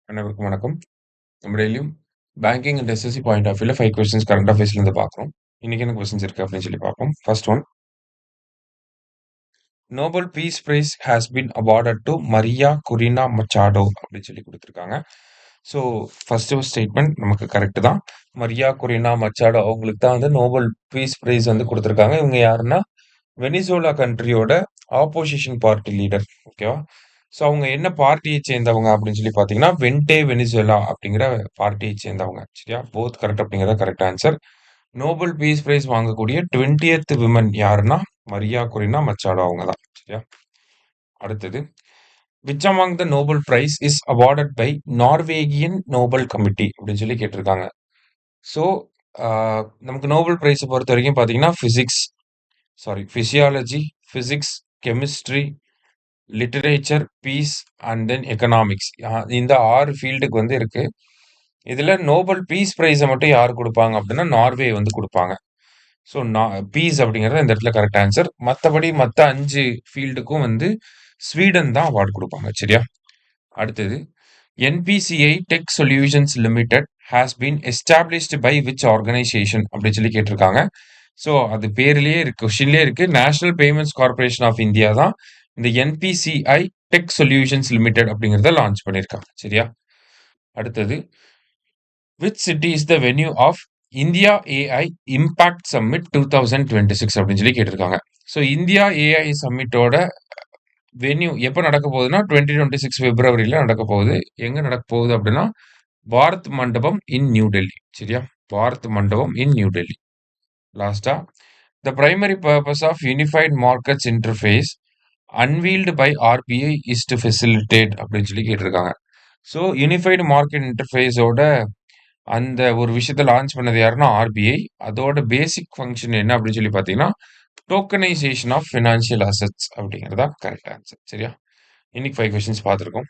அனைவருக்கும் வணக்கம். நம்ம டெய்லியும் banking and SSC point of வியூல 5 கொஸ்டின்ஸ் கரண்ட் அஃபேர்ஸ்ல இருந்து பார்க்குறோம். இன்னைக்கு என்ன கொஸ்டின்ஸ் இருக்கு அப்படின்னு சொல்லி பார்ப்போம். First one, Nobel peace prize has been awarded to Maria Corina Machado அப்படின்னு சொல்லி கொடுத்துருக்காங்க. ஸோ ஃபர்ஸ்ட் ஸ்டேட்மெண்ட் நமக்கு கரெக்ட் தான். மரியா குரினா மச்சாடோ அவங்களுக்கு தான் வந்து நோபல் பீஸ் பிரைஸ் வந்து கொடுத்துருக்காங்க. இவங்க யாருன்னா வெனிசுலா கண்ட்ரியோட ஆப்போசிஷன் பார்ட்டி லீடர். ஓகேவா? ஸோ அவங்க என்ன பார்ட்டியை சேர்ந்தவங்க அப்படின்னு சொல்லி பார்த்தீங்கன்னா வென்டே வெனிசுலா அப்படிங்கிற பார்ட்டியை சேர்ந்தவங்க. சரியா? போத் கரெக்ட் அப்படிங்கிறத correct answer. Nobel peace price வாங்கக்கூடிய 20th விமன் யாருன்னா மரியா குரினா மச்சாடோ அவங்க தான். சரியா? அடுத்தது, which among the Nobel prize is awarded by Norwegian Nobel committee அப்படின்னு சொல்லி கேட்டிருக்காங்க. ஸோ நமக்கு நோபல் பிரைஸை பொறுத்த வரைக்கும் பார்த்தீங்கன்னா physiology, physics, chemistry, literature, peace and then economics, இந்த 6 ஃபீல்டுக்கு வந்து இருக்கு. இதுல நோபல் பீஸ் பிரைஸை மட்டும் யார் கொடுப்பாங்க அப்படின்னா நார்வே வந்து கொடுப்பாங்க. ஸோ பீஸ் அப்படிங்கிறது இந்த இடத்துல கரெக்ட் ஆன்சர். மற்றபடி மற்ற 5 ஃபீல்டுக்கும் வந்து ஸ்வீடன் தான் அவார்டு கொடுப்பாங்க. சரியா? அடுத்தது, NPCI tech solutions limited has been established by which organisation அப்படின்னு சொல்லி கேட்டிருக்காங்க. ஸோ அது பேர்லயே இருக்கு, கொஸ்டின்லயே இருக்கு. National payments corporation of India தான் இந்த என்பிசிஐ டெக் சொல்யூஷன்ஸ் லிமிடெட் அப்படிங்கிறத லான்ச் பண்ணியிருக்காங்க. சரியா? அடுத்தது, which city is the venue of India AI impact summit 2026 அப்படின்னு சொல்லி கேட்டிருக்காங்க. ஸோ இந்தியா ஏஐ சம்மிட்டோட வென்யூ எப்போ நடக்க போகுதுன்னா 2026 பிப்ரவரியில நடக்க போகுது. எங்க நடக்க போகுது அப்படின்னா பாரத் மண்டபம் இன் நியூ டெல்லி. சரியா? பாரத் மண்டபம் இன் நியூ டெல்லி. லாஸ்டா, the primary purpose of unified markets interface unveiled by RBI is to facilitate அப்படின்னு சொல்லி கேட்டிருக்காங்க. ஸோ யூனிஃபைடு மார்க்கெட் இன்டர்ஃபேஸோட அந்த ஒரு விஷயத்தை லான்ச் பண்ணது யாருன்னா ஆர்பிஐ. அதோட பேசிக் ஃபங்க்ஷன் என்ன அப்படின்னு சொல்லி பார்த்தீங்கன்னா டோக்கனைசேஷன் ஆஃப் ஃபினான்ஷியல் அசெட்ஸ் அப்படிங்கிறதா கரெக்ட் ஆன்சர். சரியா? இன்னைக்கு 5 கொஸ்டின்ஸ் பார்த்துருக்கோம்.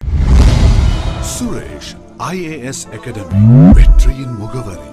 சுரேஷ் IAS அகாடமி, வெற்றியின் முகவரி.